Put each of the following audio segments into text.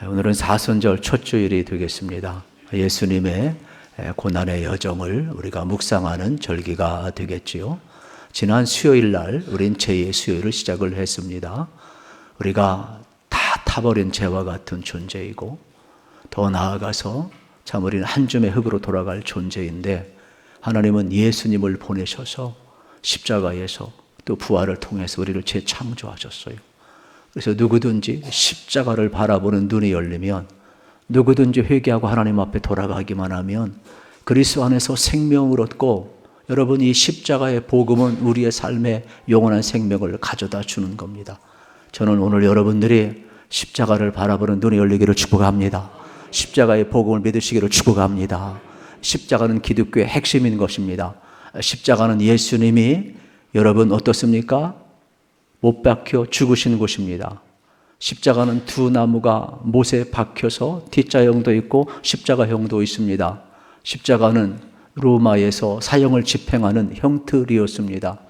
오늘은 사순절 첫 주일이 되겠습니다. 예수님의 고난의 여정을 우리가 묵상하는 절기가 되겠지요. 지난 수요일 날 우린 제2의 수요일을 시작을 했습니다. 우리가 다 타버린 죄와 같은 존재이고 더 나아가서 참 우리는 한 줌의 흙으로 돌아갈 존재인데 하나님은 예수님을 보내셔서 십자가에서 또 부활을 통해서 우리를 재창조하셨어요. 그래서 누구든지 십자가를 바라보는 눈이 열리면, 누구든지 회개하고 하나님 앞에 돌아가기만 하면 그리스도 안에서 생명을 얻고, 여러분 이 십자가의 복음은 우리의 삶에 영원한 생명을 가져다 주는 겁니다. 저는 오늘 여러분들이 십자가를 바라보는 눈이 열리기를 축복합니다. 십자가의 복음을 믿으시기를 축복합니다. 십자가는 기독교의 핵심인 것입니다. 십자가는 예수님이 여러분 어떻습니까? 못 박혀 죽으신 곳입니다. 십자가는 두 나무가 못에 박혀서 T자형도 있고 십자가형도 있습니다. 십자가는 로마에서 사형을 집행하는 형틀이었습니다.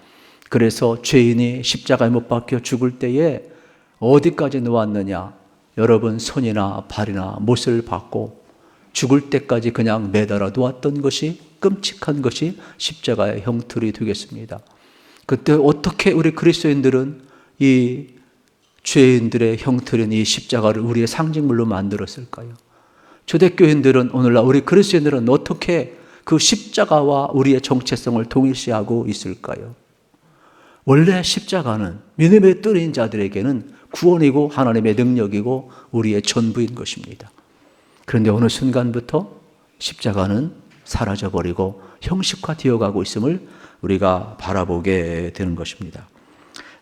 그래서 죄인이 십자가에 못 박혀 죽을 때에 어디까지 놓았느냐? 여러분 손이나 발이나 못을 박고 죽을 때까지 그냥 매달아 놓았던 것이, 끔찍한 것이 십자가의 형틀이 되겠습니다. 그때 어떻게 우리 그리스도인들은 이 죄인들의 형틀인 이 십자가를 우리의 상징물로 만들었을까요? 초대교인들은, 오늘날 우리 그리스도인들은 어떻게 그 십자가와 우리의 정체성을 동일시하고 있을까요? 원래 십자가는 믿음의 뜰인 자들에게는 구원이고 하나님의 능력이고 우리의 전부인 것입니다. 그런데 어느 순간부터 십자가는 사라져버리고 형식화되어 가고 있음을 우리가 바라보게 되는 것입니다.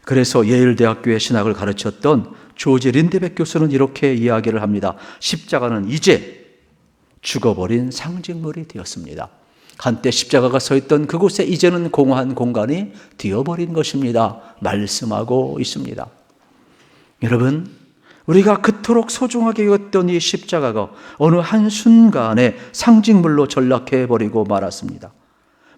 그래서 예일대학교의 신학을 가르쳤던 조지 린드백 교수는 이렇게 이야기를 합니다. 십자가는 이제 죽어버린 상징물이 되었습니다. 한때 십자가가 서 있던 그곳에 이제는 공허한 공간이 되어버린 것입니다. 말씀하고 있습니다. 여러분, 우리가 그토록 소중하게 여겼던 이 십자가가 어느 한순간에 상징물로 전락해버리고 말았습니다.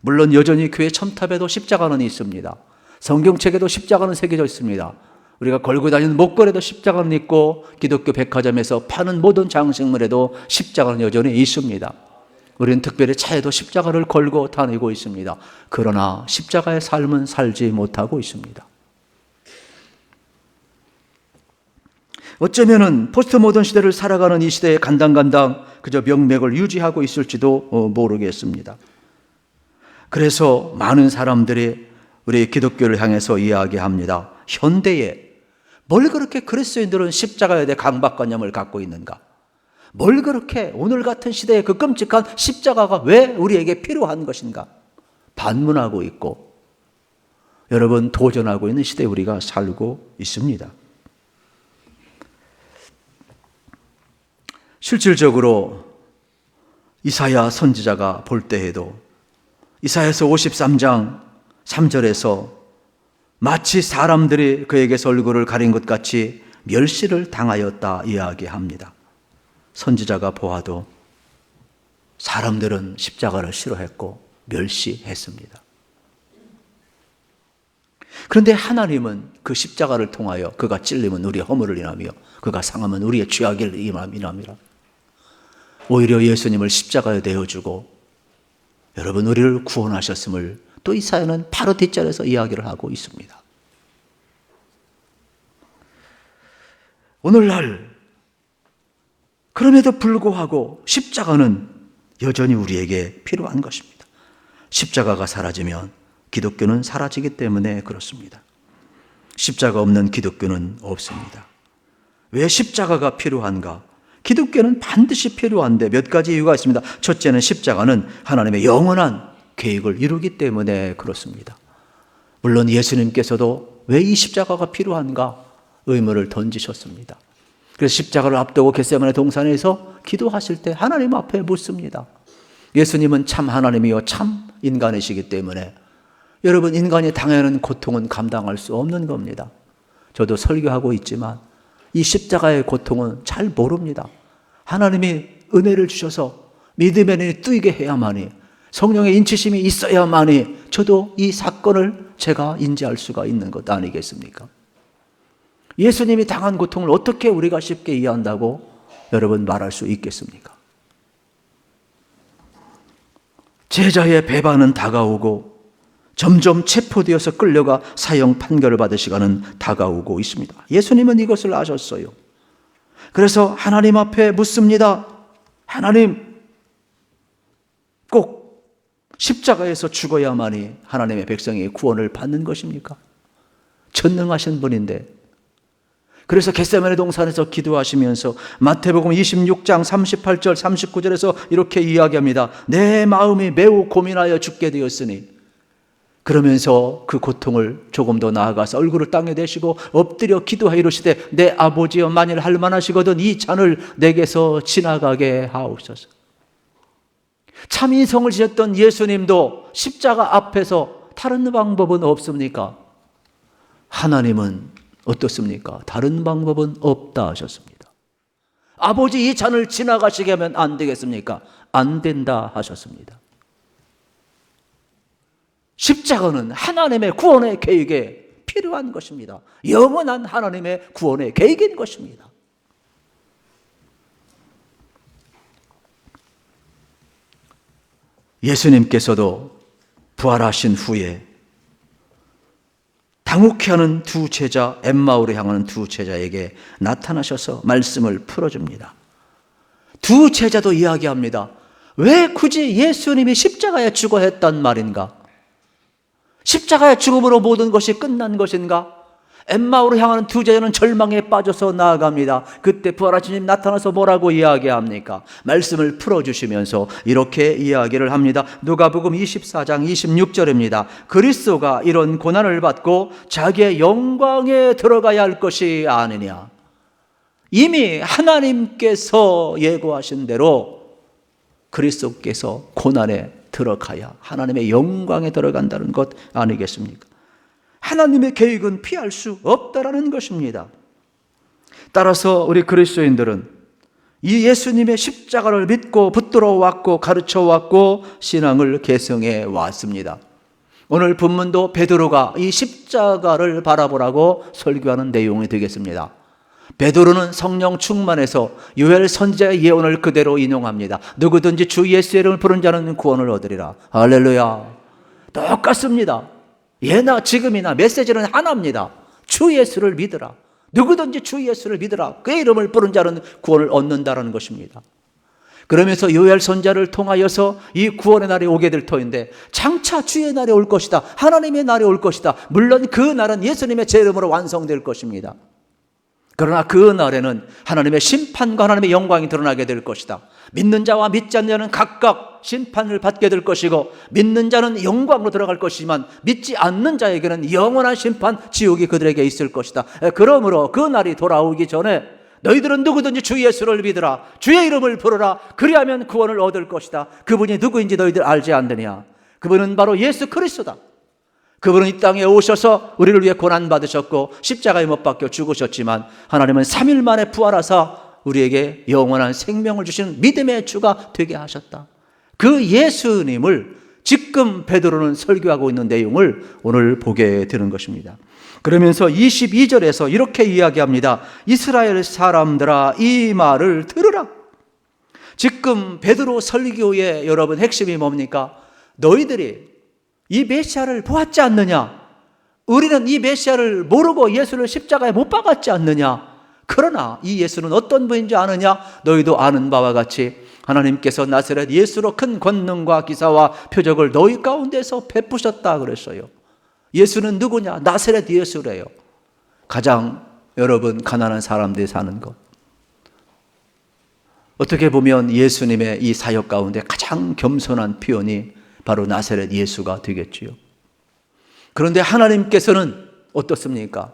물론 여전히 교회 첨탑에도 십자가는 있습니다. 성경책에도 십자가는 새겨져 있습니다. 우리가 걸고 다니는 목걸이에도 십자가는 있고 기독교 백화점에서 파는 모든 장식물에도 십자가는 여전히 있습니다. 우리는 특별히 차에도 십자가를 걸고 다니고 있습니다. 그러나 십자가의 삶은 살지 못하고 있습니다. 어쩌면은 포스트 모던 시대를 살아가는 이 시대에 간당간당 그저 명맥을 유지하고 있을지도 모르겠습니다. 그래서 많은 사람들이 우리 기독교를 향해서 이야기합니다. 현대에 뭘 그렇게 그리스도인들은 십자가에 대해 강박관념을 갖고 있는가? 뭘 그렇게 오늘 같은 시대에 그 끔찍한 십자가가 왜 우리에게 필요한 것인가? 반문하고 있고, 여러분 도전하고 있는 시대에 우리가 살고 있습니다. 실질적으로 이사야 선지자가 볼 때에도 이사야서 53장 3절에서 마치 사람들이 그에게서 얼굴을 가린 것 같이 멸시를 당하였다 이야기합니다. 선지자가 보아도 사람들은 십자가를 싫어했고 멸시했습니다. 그런데 하나님은 그 십자가를 통하여 그가 찔림은 우리의 허물을 인하며 그가 상함은 우리의 죄악을 인함이라. 오히려 예수님을 십자가에 내어주고 여러분 우리를 구원하셨음을 또 이사야는 바로 뒷절에서 이야기를 하고 있습니다. 오늘날 그럼에도 불구하고 십자가는 여전히 우리에게 필요한 것입니다. 십자가가 사라지면 기독교는 사라지기 때문에 그렇습니다. 십자가 없는 기독교는 없습니다. 왜 십자가가 필요한가? 기독교는 반드시 필요한데 몇 가지 이유가 있습니다. 첫째는 십자가는 하나님의 영원한 계획을 이루기 때문에 그렇습니다. 물론 예수님께서도 왜 이 십자가가 필요한가 의문을 던지셨습니다. 그래서 십자가를 앞두고 겟세마네 동산에서 기도하실 때 하나님 앞에 묻습니다. 예수님은 참 하나님이요 참 인간이시기 때문에 여러분 인간이 당하는 고통은 감당할 수 없는 겁니다. 저도 설교하고 있지만 이 십자가의 고통은 잘 모릅니다. 하나님이 은혜를 주셔서 믿음의 눈이 뜨이게 해야만이, 성령의 인치심이 있어야만이 저도 이 사건을 제가 인지할 수가 있는 것 아니겠습니까? 예수님이 당한 고통을 어떻게 우리가 쉽게 이해한다고 여러분 말할 수 있겠습니까? 제자의 배반은 다가오고 점점 체포되어서 끌려가 사형 판결을 받을 시간은 다가오고 있습니다. 예수님은 이것을 아셨어요. 그래서 하나님 앞에 묻습니다. 하나님, 꼭 십자가에서 죽어야만이 하나님의 백성이 구원을 받는 것입니까? 전능하신 분인데. 그래서 겟세마네 동산에서 기도하시면서 마태복음 26장 38절 39절에서 이렇게 이야기합니다. 내 마음이 매우 고민하여 죽게 되었으니, 그러면서 그 고통을 조금 더 나아가서 얼굴을 땅에 대시고 엎드려 기도하여 이르시되 내 아버지여 만일 할 만하시거든 이 잔을 내게서 지나가게 하옵소서. 참 인성을 지셨던 예수님도 십자가 앞에서 다른 방법은 없습니까? 하나님은 어떻습니까? 다른 방법은 없다 하셨습니다. 아버지 이 잔을 지나가시게 하면 안 되겠습니까? 안 된다 하셨습니다. 십자가는 하나님의 구원의 계획에 필요한 것입니다. 영원한 하나님의 구원의 계획인 것입니다. 예수님께서도 부활하신 후에 당혹해하는 두 제자, 엠마오로 향하는 두 제자에게 나타나셔서 말씀을 풀어줍니다. 두 제자도 이야기합니다. 왜 굳이 예수님이 십자가에 죽어야 했단 말인가? 십자가의 죽음으로 모든 것이 끝난 것인가? 엠마오로 향하는 두 제자는 절망에 빠져서 나아갑니다. 그때 부활하신 주님 나타나서 뭐라고 이야기합니까? 말씀을 풀어주시면서 이렇게 이야기를 합니다. 누가복음 24장 26절입니다. 그리스도가 이런 고난을 받고 자기의 영광에 들어가야 할 것이 아니냐. 이미 하나님께서 예고하신 대로 그리스도께서 고난에 들어가야 하나님의 영광에 들어간다는 것 아니겠습니까? 하나님의 계획은 피할 수 없다라는 것입니다. 따라서 우리 그리스도인들은 이 예수님의 십자가를 믿고 붙들어 왔고 가르쳐 왔고 신앙을 계승해 왔습니다. 오늘 본문도 베드로가 이 십자가를 바라보라고 설교하는 내용이 되겠습니다. 베드로는 성령 충만해서 요엘 선지자의 예언을 그대로 인용합니다. 누구든지 주 예수의 이름을 부른 자는 구원을 얻으리라. 할렐루야. 똑같습니다. 예나 지금이나 메시지는 하나입니다. 주 예수를 믿으라. 누구든지 주 예수를 믿으라. 그의 이름을 부른 자는 구원을 얻는다라는 것입니다. 그러면서 요엘 선지자를 통하여서 이 구원의 날이 오게 될 터인데 장차 주의 날이 올 것이다. 하나님의 날이 올 것이다. 물론 그 날은 예수님의 제 이름으로 완성될 것입니다. 그러나 그 날에는 하나님의 심판과 하나님의 영광이 드러나게 될 것이다. 믿는 자와 믿지 않는 자는 각각 심판을 받게 될 것이고 믿는 자는 영광으로 들어갈 것이지만 믿지 않는 자에게는 영원한 심판, 지옥이 그들에게 있을 것이다. 그러므로 그 날이 돌아오기 전에 너희들은 누구든지 주 예수를 믿으라. 주의 이름을 부르라. 그리하면 구원을 얻을 것이다. 그분이 누구인지 너희들 알지 않느냐. 그분은 바로 예수 그리스도다. 그분은 이 땅에 오셔서 우리를 위해 고난받으셨고 십자가에 못 박혀 죽으셨지만 하나님은 3일 만에 부활하사 우리에게 영원한 생명을 주시는 믿음의 주가 되게 하셨다. 그 예수님을 지금 베드로는 설교하고 있는 내용을 오늘 보게 되는 것입니다. 그러면서 22절에서 이렇게 이야기합니다. 이스라엘 사람들아 이 말을 들으라. 지금 베드로 설교의 여러분 핵심이 뭡니까? 너희들이 이 메시아를 보았지 않느냐? 우리는 이 메시아를 모르고 예수를 십자가에 못 박았지 않느냐? 그러나 이 예수는 어떤 분인지 아느냐? 너희도 아는 바와 같이 하나님께서 나사렛 예수로 큰 권능과 기사와 표적을 너희 가운데서 베푸셨다 그랬어요. 예수는 누구냐? 나사렛 예수래요. 가장 여러분 가난한 사람들이 사는 것. 어떻게 보면 예수님의 이 사역 가운데 가장 겸손한 표현이 바로 나사렛 예수가 되겠지요. 그런데 하나님께서는 어떻습니까?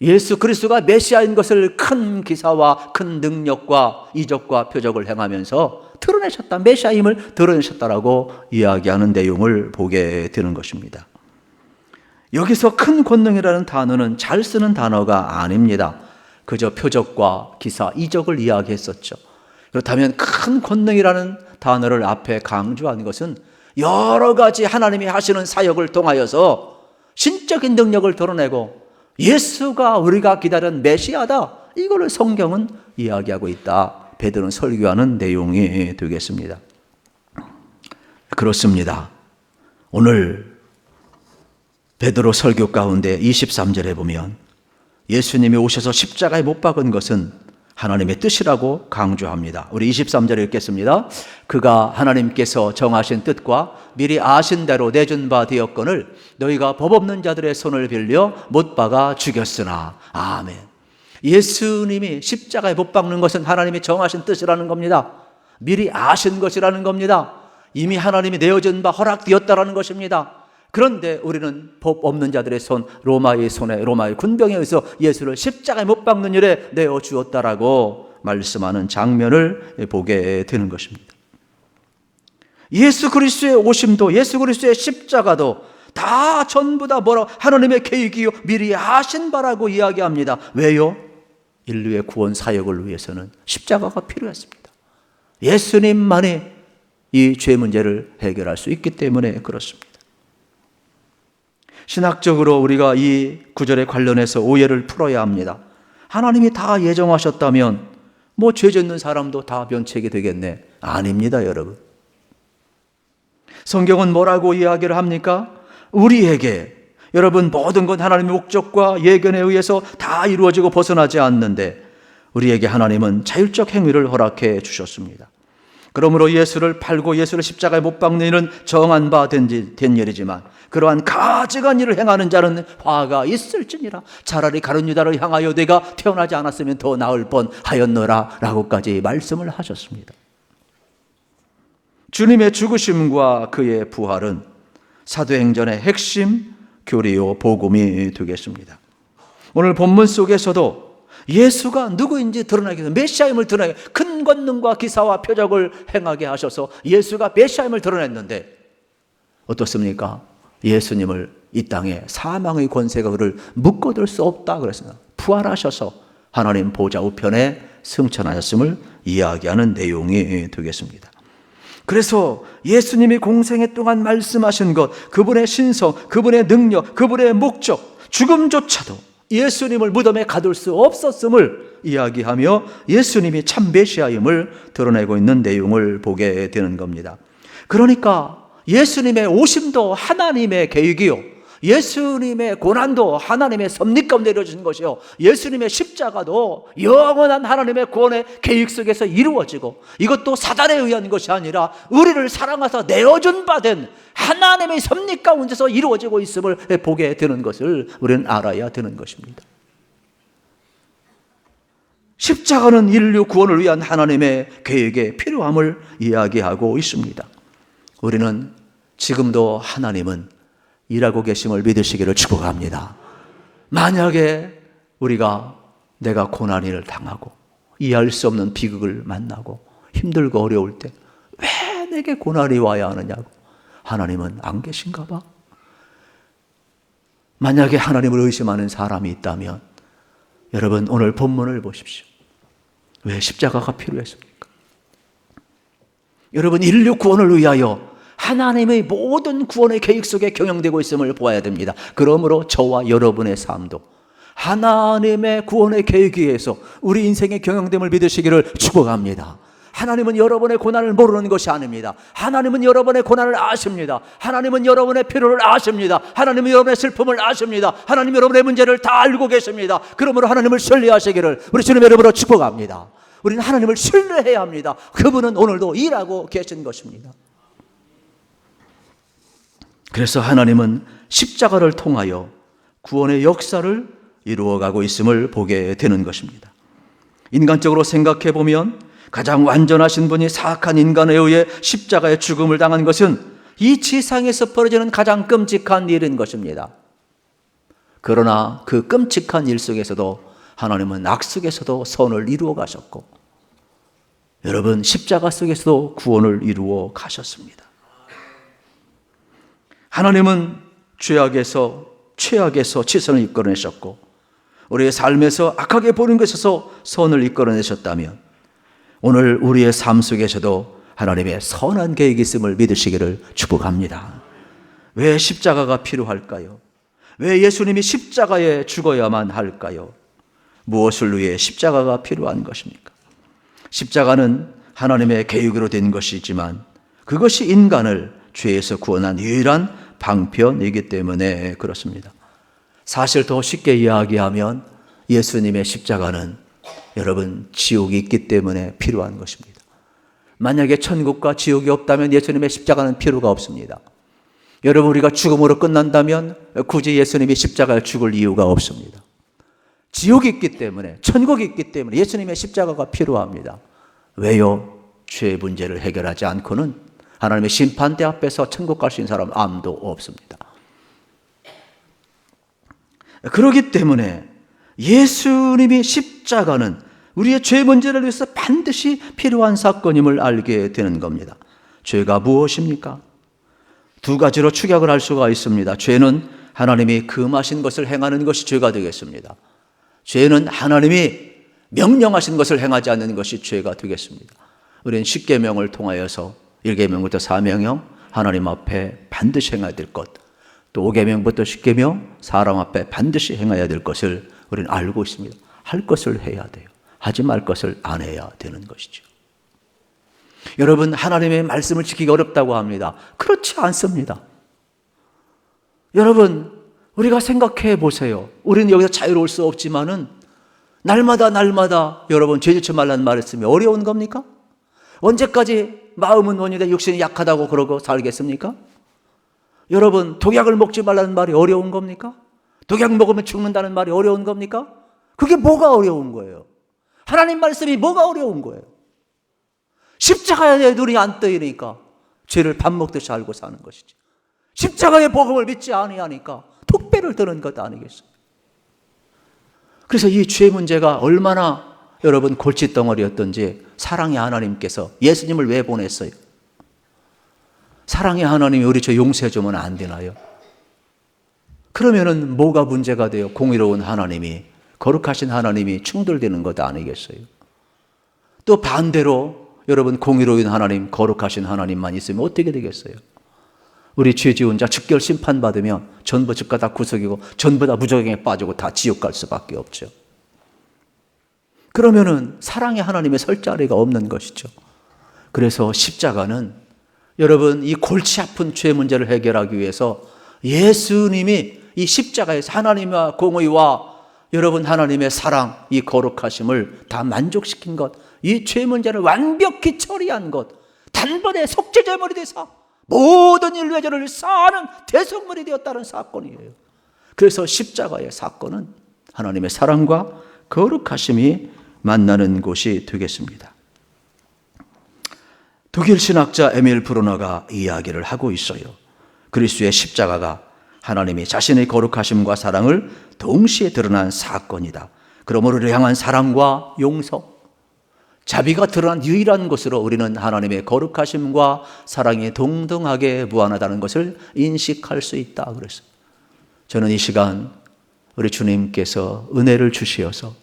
예수 그리스도가 메시아인 것을 큰 기사와 큰 능력과 이적과 표적을 행하면서 드러내셨다. 메시아임을 드러내셨다라고 이야기하는 내용을 보게 되는 것입니다. 여기서 큰 권능이라는 단어는 잘 쓰는 단어가 아닙니다. 그저 표적과 기사, 이적을 이야기했었죠. 그렇다면 큰 권능이라는 단어를 앞에 강조한 것은 여러 가지 하나님이 하시는 사역을 통하여서 신적인 능력을 드러내고 예수가 우리가 기다린 메시아다, 이거를 성경은 이야기하고 있다. 베드로는 설교하는 내용이 되겠습니다. 그렇습니다. 오늘 베드로 설교 가운데 23절에 보면 예수님이 오셔서 십자가에 못 박은 것은 하나님의 뜻이라고 강조합니다. 우리 23절을 읽겠습니다. 그가 하나님께서 정하신 뜻과 미리 아신 대로 내준 바 되었거늘 너희가 법 없는 자들의 손을 빌려 못 박아 죽였으나. 아멘. 예수님이 십자가에 못 박는 것은 하나님이 정하신 뜻이라는 겁니다. 미리 아신 것이라는 겁니다. 이미 하나님이 내어준 바 허락되었다라는 것입니다. 그런데 우리는 법 없는 자들의 손, 로마의 손에, 로마의 군병에 의해서 예수를 십자가에 못 박는 일에 내어 주었다라고 말씀하는 장면을 보게 되는 것입니다. 예수 그리스도의 오심도, 예수 그리스도의 십자가도 다 전부 다 뭐라고 하나님의 계획이요 미리 하신 바라고 이야기합니다. 왜요? 인류의 구원 사역을 위해서는 십자가가 필요했습니다. 예수님만이 이 죄 문제를 해결할 수 있기 때문에 그렇습니다. 신학적으로 우리가 이 구절에 관련해서 오해를 풀어야 합니다. 하나님이 다 예정하셨다면 뭐 죄 짓는 사람도 다 면책이 되겠네. 아닙니다, 여러분. 성경은 뭐라고 이야기를 합니까? 우리에게 여러분 모든 건 하나님의 목적과 예견에 의해서 다 이루어지고 벗어나지 않는데 우리에게 하나님은 자율적 행위를 허락해 주셨습니다. 그러므로 예수를 팔고 예수를 십자가에 못 박는 일은 정한 바 된 일이지만 그러한 가증한 일을 행하는 자는 화가 있을지니라. 차라리 가룟 유다를 향하여 내가 태어나지 않았으면 더 나을 뻔하였노라 라고까지 말씀을 하셨습니다. 주님의 죽으심과 그의 부활은 사도행전의 핵심 교리요 복음이 되겠습니다. 오늘 본문 속에서도 예수가 누구인지 드러나기 위해서 메시아임을 드러나게 큰 권능과 기사와 표적을 행하게 하셔서 예수가 메시아임을 드러냈는데 어떻습니까? 예수님을 이 땅에 사망의 권세가 그를 묶어둘 수 없다 그랬습니다. 부활하셔서 하나님 보좌 우편에 승천하셨음을 이야기하는 내용이 되겠습니다. 그래서 예수님이 공생애 동안 말씀하신 것, 그분의 신성, 그분의 능력, 그분의 목적, 죽음조차도 예수님을 무덤에 가둘 수 없었음을 이야기하며 예수님이 참 메시아임을 드러내고 있는 내용을 보게 되는 겁니다. 그러니까 예수님의 오심도 하나님의 계획이요, 예수님의 고난도 하나님의 섭리 가운데 이루어진 것이요, 예수님의 십자가도 영원한 하나님의 구원의 계획 속에서 이루어지고 이것도 사단에 의한 것이 아니라 우리를 사랑하사 내어준 바 된 하나님의 섭리 가운데서 이루어지고 있음을 보게 되는 것을 우리는 알아야 되는 것입니다. 십자가는 인류 구원을 위한 하나님의 계획의 필요함을 이야기하고 있습니다. 우리는 지금도 하나님은 일하고 계심을 믿으시기를 축복합니다. 만약에 내가 고난을 당하고 이해할 수 없는 비극을 만나고 힘들고 어려울 때 왜 내게 고난이 와야 하느냐고, 하나님은 안 계신가 봐. 만약에 하나님을 의심하는 사람이 있다면 여러분 오늘 본문을 보십시오. 왜 십자가가 필요했습니까? 여러분 인류 구원을 위하여 하나님의 모든 구원의 계획 속에 경영되고 있음을 보아야 됩니다. 그러므로 저와 여러분의 삶도 하나님의 구원의 계획에 의해서 우리 인생의 경영됨을 믿으시기를 축복합니다. 하나님은 여러분의 고난을 모르는 것이 아닙니다. 하나님은 여러분의 고난을 아십니다. 하나님은 여러분의 필요를 아십니다. 하나님은 여러분의 슬픔을 아십니다. 하나님은 여러분의 문제를 다 알고 계십니다. 그러므로 하나님을 신뢰하시기를 우리 주님의 이름으로 축복합니다. 우리는 하나님을 신뢰해야 합니다. 그분은 오늘도 일하고 계신 것입니다. 그래서 하나님은 십자가를 통하여 구원의 역사를 이루어가고 있음을 보게 되는 것입니다. 인간적으로 생각해 보면 가장 완전하신 분이 사악한 인간에 의해 십자가의 죽음을 당한 것은 이 지상에서 벌어지는 가장 끔찍한 일인 것입니다. 그러나 그 끔찍한 일 속에서도 하나님은 악 속에서도 선을 이루어 가셨고 여러분 십자가 속에서도 구원을 이루어 가셨습니다. 하나님은 죄악에서 최악에서 치선을 이끌어내셨고 우리의 삶에서 악하게 보는 것에서 선을 이끌어내셨다면 오늘 우리의 삶 속에서도 하나님의 선한 계획이 있음을 믿으시기를 축복합니다. 왜 십자가가 필요할까요? 왜 예수님이 십자가에 죽어야만 할까요? 무엇을 위해 십자가가 필요한 것입니까? 십자가는 하나님의 계획으로 된 것이지만 그것이 인간을 죄에서 구원한 유일한 방편이기 때문에 그렇습니다. 사실 더 쉽게 이야기하면 예수님의 십자가는 여러분 지옥이 있기 때문에 필요한 것입니다. 만약에 천국과 지옥이 없다면 예수님의 십자가는 필요가 없습니다. 여러분, 우리가 죽음으로 끝난다면 굳이 예수님이 십자가를 죽을 이유가 없습니다. 지옥이 있기 때문에, 천국이 있기 때문에 예수님의 십자가가 필요합니다. 왜요? 죄의 문제를 해결하지 않고는 하나님의 심판대 앞에서 천국 갈 수 있는 사람 아무도 없습니다. 그렇기 때문에 예수님이 십자가는 우리의 죄 문제를 위해서 반드시 필요한 사건임을 알게 되는 겁니다. 죄가 무엇입니까? 두 가지로 축약을 할 수가 있습니다. 죄는 하나님이 금하신 것을 행하는 것이 죄가 되겠습니다. 죄는 하나님이 명령하신 것을 행하지 않는 것이 죄가 되겠습니다. 우리는 십계명을 통하여서 1계명부터 4계명 하나님 앞에 반드시 행해야 될 것, 또 5계명부터 10계명 사람 앞에 반드시 행해야 될 것을 우리는 알고 있습니다. 할 것을 해야 돼요. 하지 말 것을 안 해야 되는 것이죠. 여러분, 하나님의 말씀을 지키기 어렵다고 합니다. 그렇지 않습니다. 여러분, 우리가 생각해 보세요. 우리는 여기서 자유로울 수 없지만은 날마다 여러분 죄 짓지 말라는 말씀이 어려운 겁니까? 언제까지 마음은 원인데 육신이 약하다고 그러고 살겠습니까? 여러분, 독약을 먹지 말라는 말이 어려운 겁니까? 독약 먹으면 죽는다는 말이 어려운 겁니까? 그게 뭐가 어려운 거예요? 하나님 말씀이 뭐가 어려운 거예요? 십자가에 눈이 안 떠이니까 죄를 밥 먹듯이 알고 사는 것이지. 십자가의 복음을 믿지 아니하니까 툭배를 드는 것 아니겠어요? 그래서 이 죄 문제가 얼마나 여러분 골칫덩어리였던지 사랑의 하나님께서 예수님을 왜 보냈어요? 사랑의 하나님이 우리 죄 용서해 주면 안 되나요? 그러면은 뭐가 문제가 돼요? 공의로운 하나님이, 거룩하신 하나님이 충돌되는 것 아니겠어요? 또 반대로 여러분 공의로운 하나님, 거룩하신 하나님만 있으면 어떻게 되겠어요? 우리 죄 지은 자 즉결 심판받으면 전부 즉각 다 구속이고 전부 다 무저갱에 빠지고 다 지옥 갈 수밖에 없죠. 그러면은 사랑의 하나님의 설 자리가 없는 것이죠. 그래서 십자가는 여러분 이 골치 아픈 죄 문제를 해결하기 위해서 예수님이 이 십자가에서 하나님의 공의와 여러분 하나님의 사랑, 이 거룩하심을 다 만족시킨 것, 이 죄 문제를 완벽히 처리한 것, 단번에 속죄제물이 되사 모든 인류의 죄를 사하는 대속물이 되었다는 사건이에요. 그래서 십자가의 사건은 하나님의 사랑과 거룩하심이 만나는 곳이 되겠습니다. 독일 신학자 에밀 브루너가 이야기를 하고 있어요. 그리스도의 십자가가 하나님이 자신의 거룩하심과 사랑을 동시에 드러난 사건이다. 그러므로 우리를 향한 사랑과 용서, 자비가 드러난 유일한 것으로 우리는 하나님의 거룩하심과 사랑이 동등하게 무한하다는 것을 인식할 수 있다 그랬어요. 저는 이 시간 우리 주님께서 은혜를 주시어서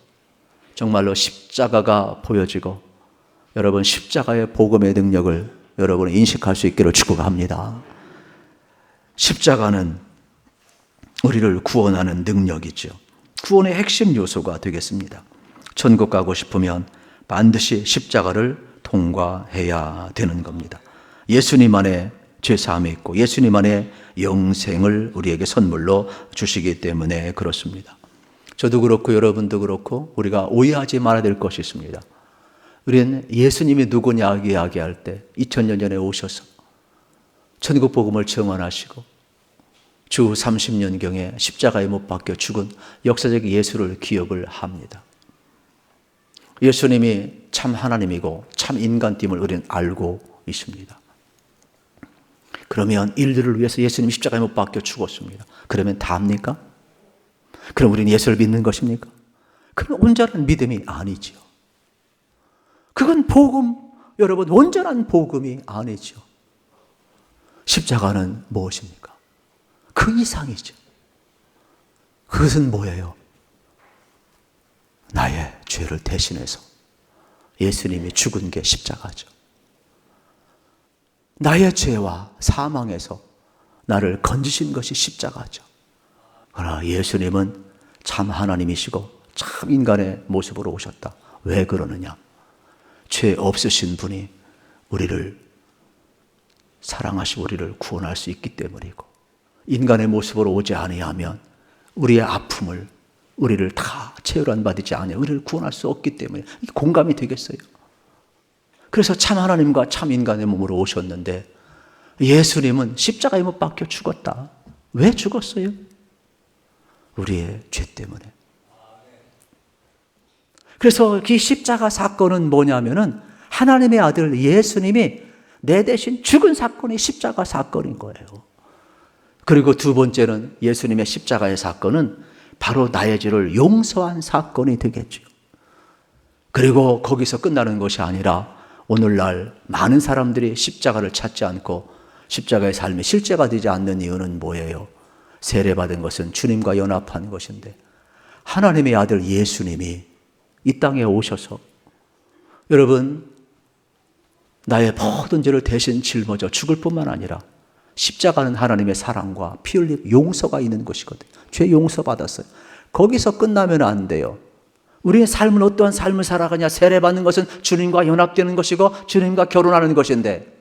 정말로 십자가가 보여지고 여러분 십자가의 복음의 능력을 여러분이 인식할 수 있기를 축복합니다. 십자가는 우리를 구원하는 능력이죠. 구원의 핵심 요소가 되겠습니다. 천국 가고 싶으면 반드시 십자가를 통과해야 되는 겁니다. 예수님 안에 죄사함이 있고 예수님 안에 영생을 우리에게 선물로 주시기 때문에 그렇습니다. 저도 그렇고 여러분도 그렇고 우리가 오해하지 말아야 될 것이 있습니다. 우리는 예수님이 누구냐 이야기할 때 2000년 전에 오셔서 천국 복음을 증언하시고 주 30년경에 십자가에 못 박혀 죽은 역사적 예수를 기억을 합니다. 예수님이 참 하나님이고 참 인간됨을 우리는 알고 있습니다. 그러면 인류를 위해서 예수님이 십자가에 못 박혀 죽었습니다. 그러면 다입니까? 그럼 우리는 예수를 믿는 것입니까? 그건 온전한 믿음이 아니죠. 그건 복음, 여러분 온전한 복음이 아니죠. 십자가는 무엇입니까? 그 이상이죠. 그것은 뭐예요? 나의 죄를 대신해서 예수님이 죽은 게 십자가죠. 나의 죄와 사망에서 나를 건지신 것이 십자가죠. 그러나 예수님은 참 하나님이시고 참 인간의 모습으로 오셨다. 왜 그러느냐? 죄 없으신 분이 우리를 사랑하시고 우리를 구원할 수 있기 때문이고, 인간의 모습으로 오지 아니하면 우리의 아픔을, 우리를 다 체혈한 받지 아니하면 우리를 구원할 수 없기 때문에. 공감이 되겠어요? 그래서 참 하나님과 참 인간의 몸으로 오셨는데 예수님은 십자가에 못 박혀 죽었다. 왜 죽었어요? 우리의 죄 때문에. 그래서 이 십자가 사건은 뭐냐면은 하나님의 아들 예수님이 내 대신 죽은 사건이 십자가 사건인 거예요. 그리고 두 번째는 예수님의 십자가의 사건은 바로 나의 죄를 용서한 사건이 되겠죠. 그리고 거기서 끝나는 것이 아니라 오늘날 많은 사람들이 십자가를 찾지 않고 십자가의 삶이 실제가 되지 않는 이유는 뭐예요? 세례받은 것은 주님과 연합한 것인데, 하나님의 아들 예수님이 이 땅에 오셔서 여러분 나의 모든 죄를 대신 짊어져 죽을 뿐만 아니라 십자가는 하나님의 사랑과 피 흘림 용서가 있는 것이거든요. 죄 용서받았어요. 거기서 끝나면 안 돼요. 우리의 삶은 어떠한 삶을 살아가냐? 세례받는 것은 주님과 연합되는 것이고 주님과 결혼하는 것인데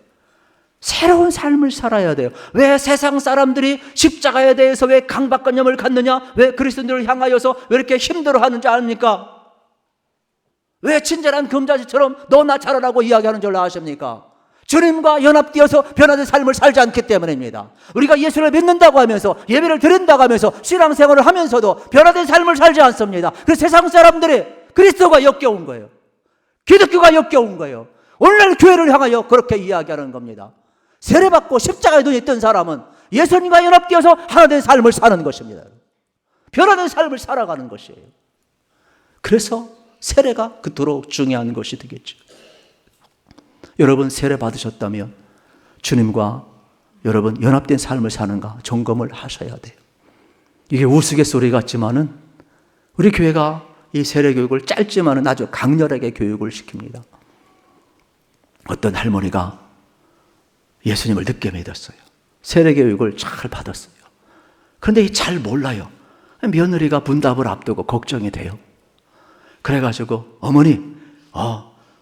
새로운 삶을 살아야 돼요. 왜 세상 사람들이 십자가에 대해서 왜 강박관념을 갖느냐? 왜 그리스도인들을 향하여서 왜 이렇게 힘들어하는지 아십니까? 왜 친절한 금자씨처럼 너나 잘하라고 이야기하는 줄 아십니까? 주님과 연합되어서 변화된 삶을 살지 않기 때문입니다. 우리가 예수를 믿는다고 하면서 예배를 드린다고 하면서 신앙생활을 하면서도 변화된 삶을 살지 않습니다. 그래서 세상 사람들이 그리스도가 역겨운 거예요. 기독교가 역겨운 거예요. 오늘날 교회를 향하여 그렇게 이야기하는 겁니다. 세례받고 십자가에 눈이 뜬 사람은 예수님과 연합되어서 하나된 삶을 사는 것입니다. 변화된 삶을 살아가는 것이에요. 그래서 세례가 그토록 중요한 것이 되겠죠. 여러분 세례 받으셨다면 주님과 여러분 연합된 삶을 사는가 점검을 하셔야 돼요. 이게 우스갯소리 같지만은 우리 교회가 이 세례 교육을 짧지만은 아주 강렬하게 교육을 시킵니다. 어떤 할머니가 예수님을 늦게 믿었어요. 세례 교육을 잘 받았어요. 그런데 잘 몰라요. 며느리가 분답을 앞두고 걱정이 돼요. 그래가지고 어머니,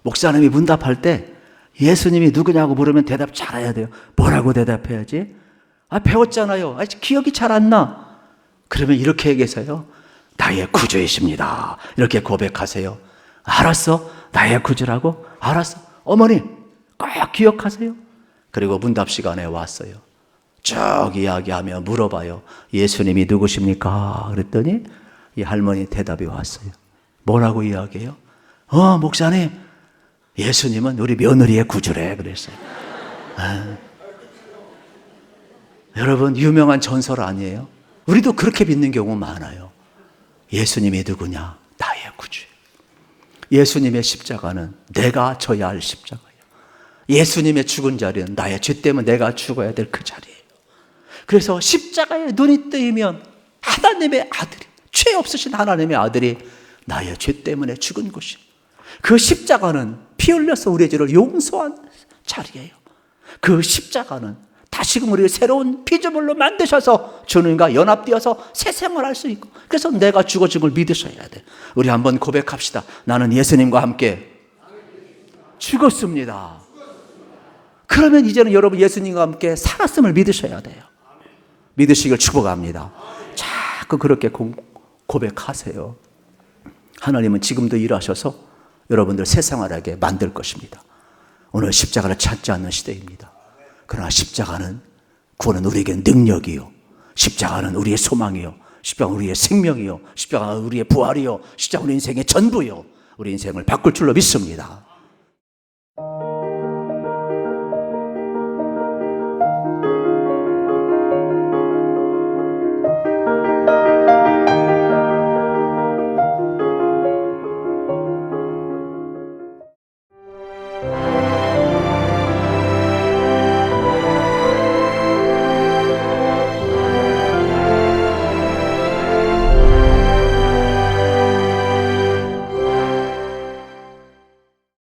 목사님이 문답할 때 예수님이 누구냐고 물으면 대답 잘해야 돼요. 뭐라고 대답해야지? 배웠잖아요. 기억이 잘 안 나. 그러면 이렇게 얘기해서요. 나의 구주이십니다. 이렇게 고백하세요. 알았어? 나의 구주라고? 알았어. 어머니 꼭 기억하세요. 그리고 문답 시간에 왔어요. 쭉 이야기하며 물어봐요. 예수님이 누구십니까? 그랬더니 이 할머니 대답이 왔어요. 뭐라고 이야기해요? 목사님, 예수님은 우리 며느리의 구주래. 그랬어요. 여러분, 유명한 전설 아니에요? 우리도 그렇게 믿는 경우 많아요. 예수님이 누구냐? 나의 구주. 예수님의 십자가는 내가 져야 할 십자가예요. 예수님의 죽은 자리는 나의 죄 때문에 내가 죽어야 될 그 자리예요. 그래서 십자가에 눈이 뜨이면 하나님의 아들이, 죄 없으신 하나님의 아들이 나의 죄 때문에 죽은 것이에요. 그 십자가는 피 흘려서 우리의 죄를 용서한 자리예요. 그 십자가는 다시금 우리를 새로운 피조물로 만드셔서 주님과 연합되어서 새 생활할 수 있고, 그래서 내가 죽어진 걸 믿으셔야 돼. 우리 한번 고백합시다. 나는 예수님과 함께 죽었습니다. 그러면 이제는 여러분 예수님과 함께 살았음을 믿으셔야 돼요. 믿으시길 축복합니다. 자꾸 그렇게 고백하세요. 하나님은 지금도 일하셔서 여러분들 새 생활하게 만들 것입니다. 오늘 십자가를 찾지 않는 시대입니다. 그러나 십자가는, 구원은 우리에게 능력이요, 십자가는 우리의 소망이요, 십자가는 우리의 생명이요, 십자가는 우리의 부활이요, 십자가는 우리 인생의 전부요, 우리 인생을 바꿀 줄로 믿습니다.